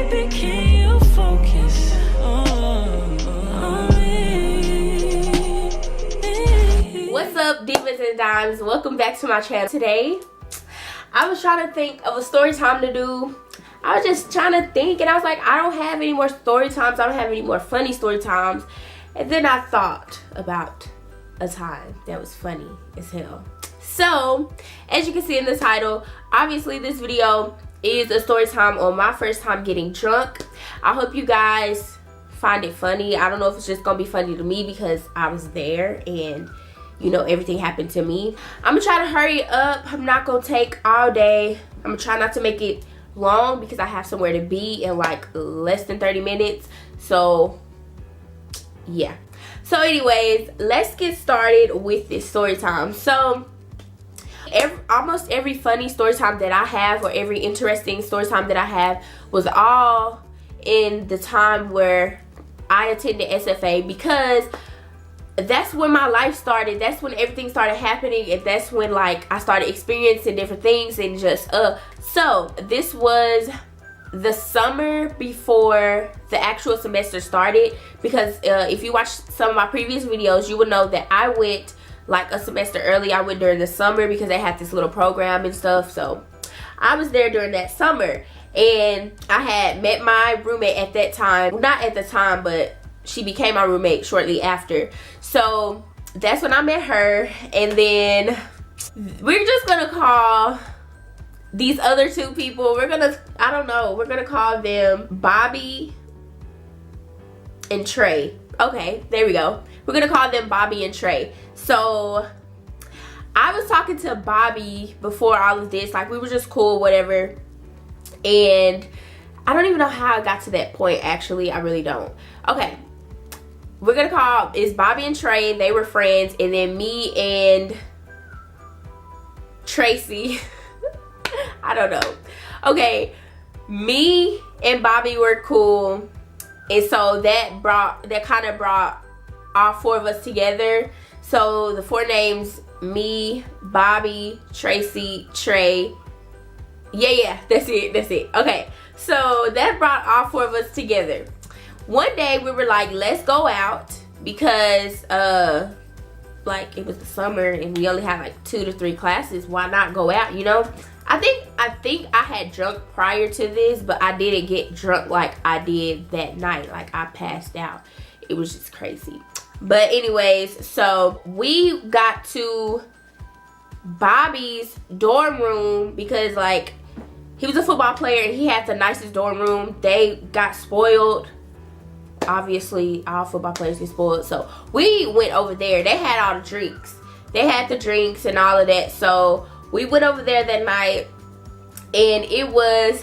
Baby, can you focus on me? What's up, divas and dimes? Welcome back to my channel. Today I was trying to think of a story time to do. I was just trying to think, and I was like, I don't have any more story times. I don't have any more funny story times. And then I thought about a time that was funny as hell. So, as you can see in the title, obviously this video is a story time on my first time getting drunk. I hope you guys find it funny. I don't know if it's just gonna be funny to me because I was there and you know everything happened to me. I'm gonna try to hurry up. I'm not gonna take all day. I'm gonna try not to make it long because I have somewhere to be in like less than 30 minutes. So yeah. So anyways, let's get started with this story time. So almost every funny story time that I have, or every interesting story time that I have, was all in the time where I attended SFA, because that's when my life started. That's when everything started happening, and that's when like I started experiencing different things and just so this was the summer before the actual semester started, because if you watched some of my previous videos, you would know that I went like a semester early. I went during the summer because they had this little program and stuff. So I was there during that summer, and I had met my roommate at that time. Well, not at the time, but she became my roommate shortly after. So that's when I met her. And then we're just gonna call these other two people, I don't know, we're gonna call them Bobby and Trey. Okay, there we go. We're gonna call them Bobby and Trey. So I was talking to Bobby before all of this, like we were just cool, whatever. And I don't even know how I got to that point, actually. I really don't. Okay, we're gonna call, it's Bobby and Trey. They were friends. And then me and Tracy, I don't know. Okay, me and Bobby were cool. And so that kind of brought all four of us together. So the four names, me, Bobby, Tracy, Trey. Yeah, that's it. Okay, so that brought all four of us together. One day we were like, let's go out, because like it was the summer and we only had like 2 to 3 classes. Why not go out, you know? I think I had drunk prior to this, but I didn't get drunk like I did that night. Like I passed out. It was just crazy. But anyways, so we got to Bobby's dorm room because like he was a football player and he had the nicest dorm room. They got spoiled. Obviously, all football players get spoiled. So we went over there. They had all the drinks. They had the drinks and all of that. So we went over there that night, and it was,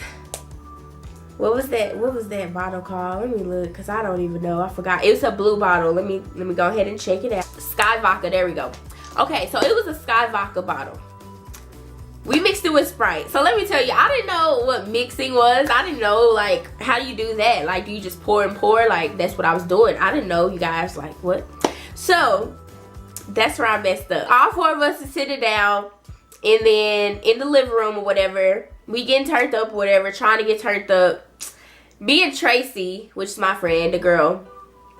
what was that bottle called? Let me look, because I don't even know. I forgot. It was a blue bottle. Let me go ahead and check it out. Sky Vodka, there we go. Okay, so it was a Sky Vodka bottle. We mixed it with Sprite. So let me tell you, I didn't know what mixing was. I didn't know, like, how do you do that? Like, do you just pour and pour? Like, that's what I was doing. I didn't know, you guys, like, what? So that's where I messed up. All four of us are sitting down, and then in the living room or whatever, we getting turned up or whatever, trying to get turned up. Me and Tracy, which is my friend, the girl,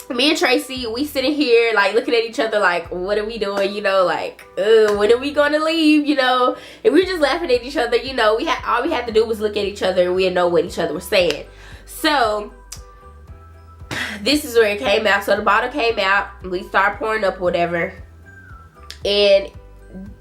me and Tracy, we sitting here like looking at each other like, what are we doing, you know, like when are we gonna leave, you know? And we were just laughing at each other, you know. All we had to do was look at each other and we didn't know what each other was saying. So this is where it came out. So the bottle came out, we started pouring up whatever, and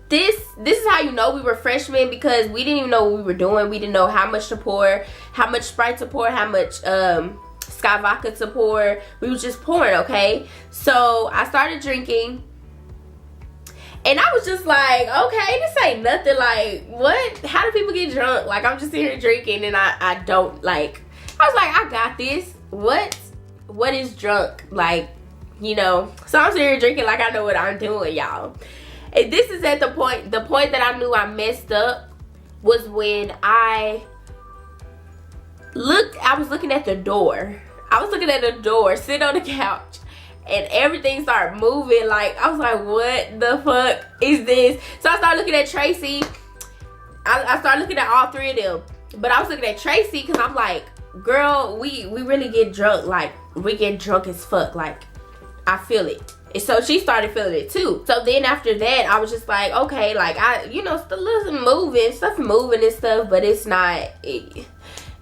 this is how you know we were freshmen, because we didn't even know what we were doing. We didn't know how much to pour, how much Sprite to pour, how much Sky Vodka to pour. We was just pouring, okay? So I started drinking, and I was just like, okay, this ain't nothing. Like, what? How do people get drunk? Like, I'm just sitting here drinking, and I don't, like, I was like, I got this. What is drunk? Like, you know? So I'm sitting here drinking like I know what I'm doing, y'all. And this is at the point that I knew I messed up was when I was looking at the door. I was looking at the door, sitting on the couch, and everything started moving. Like, I was like, what the fuck is this? So I started looking at Tracy. I started looking at all three of them. But I was looking at Tracy because I'm like, girl, we really get drunk. Like, we get drunk as fuck. Like, I feel it. And so she started feeling it too. So then after that, I was just like, okay, like, stuff moving and stuff, but it's not,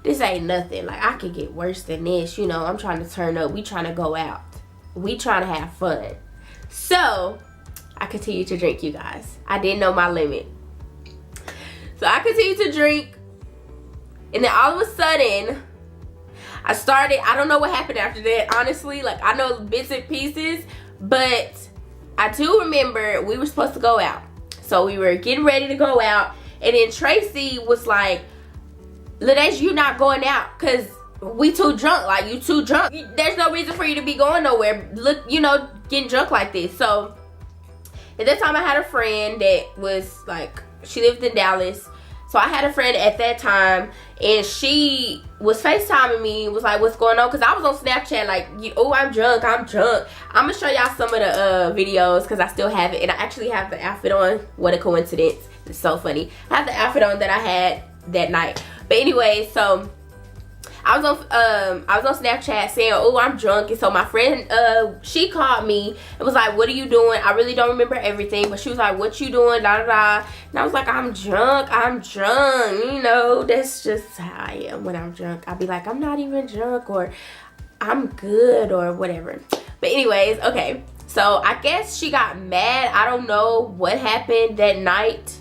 this ain't nothing. Like, I could get worse than this. You know, I'm trying to turn up. We trying to go out. We trying to have fun. So I continued to drink, you guys. I didn't know my limit. So I continued to drink. And then all of a sudden, I don't know what happened after that, honestly. Like, I know bits and pieces, but I do remember we were supposed to go out. So we were getting ready to go out. And then Tracy was like, Ladesh, you not going out because we too drunk. Like, you too drunk. There's no reason for you to be going nowhere. Look, you know, getting drunk like this. So at that time, I had a friend that was like, she lived in Dallas. So I had a friend at that time, and she was FaceTiming me, was like, what's going on? Because I was on Snapchat like, oh, I'm drunk. I'm going to show y'all some of the videos because I still have it. And I actually have the outfit on. What a coincidence. It's so funny. I have the outfit on that I had that night. But anyway, so I was on Snapchat saying, oh, I'm drunk. And so my friend, she called me and was like, what are you doing? I really don't remember everything, but she was like, what you doing? Da da da. And I was like, I'm drunk. You know, that's just how I am when I'm drunk. I'll be like, I'm not even drunk, or I'm good, or whatever. But anyways, okay. So I guess she got mad. I don't know what happened that night,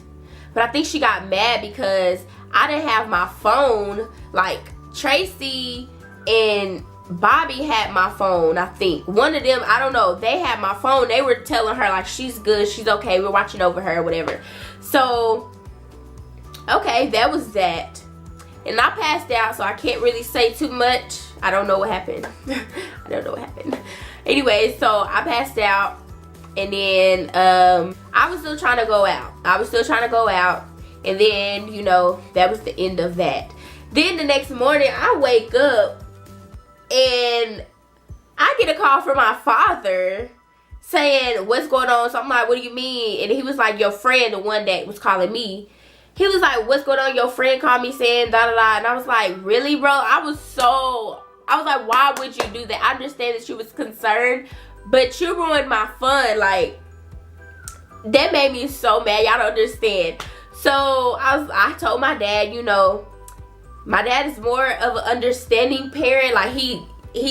but I think she got mad because I didn't have my phone. Like, Tracy and Bobby had my phone, I think. One of them, I don't know, they had my phone. They were telling her, like, she's good, she's okay, we're watching over her, or whatever. So, okay, that was that. And I passed out, so I can't really say too much. I don't know what happened. I don't know what happened. Anyway, so I passed out. And then, I was still trying to go out. And then, you know, that was the end of that. Then the next morning, I wake up and I get a call from my father saying, what's going on? So I'm like, what do you mean? And he was like, your friend, the one that was calling me, he was like, what's going on? Your friend called me saying da da da. And I was like, really, bro? I was like, why would you do that? I understand that you was concerned, but you ruined my fun. Like, that made me so mad. Y'all don't understand. So I told my dad, you know, my dad is more of an understanding parent. Like, he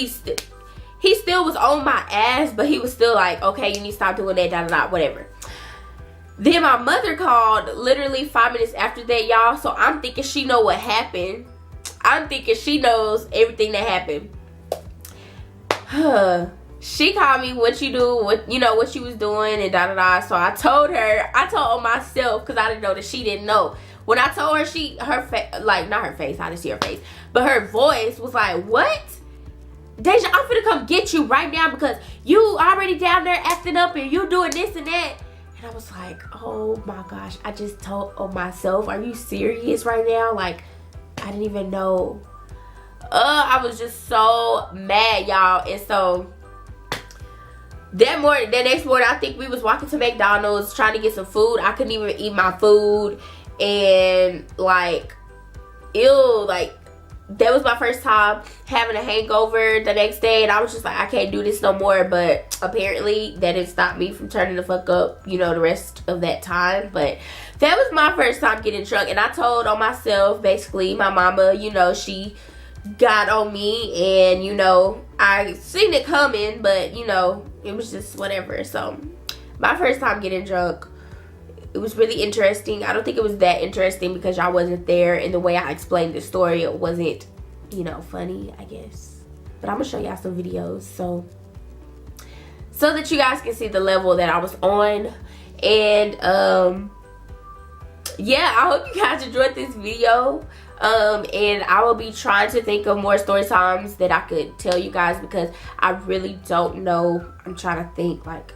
still was on my ass, but he was still like, okay, you need to stop doing that, da da da, whatever. Then my mother called literally 5 minutes after that, y'all. So I'm thinking she know what happened. I'm thinking she knows everything that happened. She called me, what you do, what she was doing, and da da da. So I told myself, because I didn't know that she didn't know. When I told her, not her face, I didn't see her face, but her voice was like, what? Deja, I'm finna come get you right now because you already down there acting up and you doing this and that. And I was like, oh my gosh, I just told myself, are you serious right now? Like, I didn't even know. I was just so mad, y'all. And so that next morning, I think we was walking to McDonald's trying to get some food. I couldn't even eat my food. And like, ew, like, that was my first time having a hangover the next day, and I was just like, I can't do this no more. But apparently that didn't stop me from turning the fuck up, you know, the rest of that time. But that was my first time getting drunk, and I told on myself, basically. My mama, you know, she got on me, and, you know, I seen it coming, but, you know, it was just whatever. So my first time getting drunk, it was really interesting. I don't think it was that interesting because y'all wasn't there, and the way I explained the story, it wasn't, you know, funny, I guess. But I'm gonna show y'all some videos so that you guys can see the level that I was on. And yeah, I hope you guys enjoyed this video. And I will be trying to think of more story times that I could tell you guys, because I really don't know. I'm trying to think, like,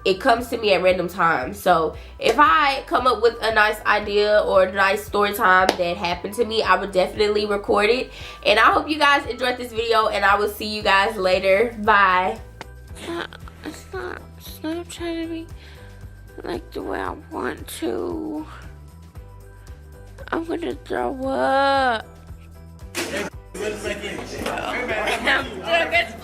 it comes to me at random times. So if I come up with a nice idea or a nice story time that happened to me, I would definitely record it. And I hope you guys enjoyed this video, and I will see you guys later. Bye. It's not Snapchatting me like the way I want to. I'm gonna throw up. I'm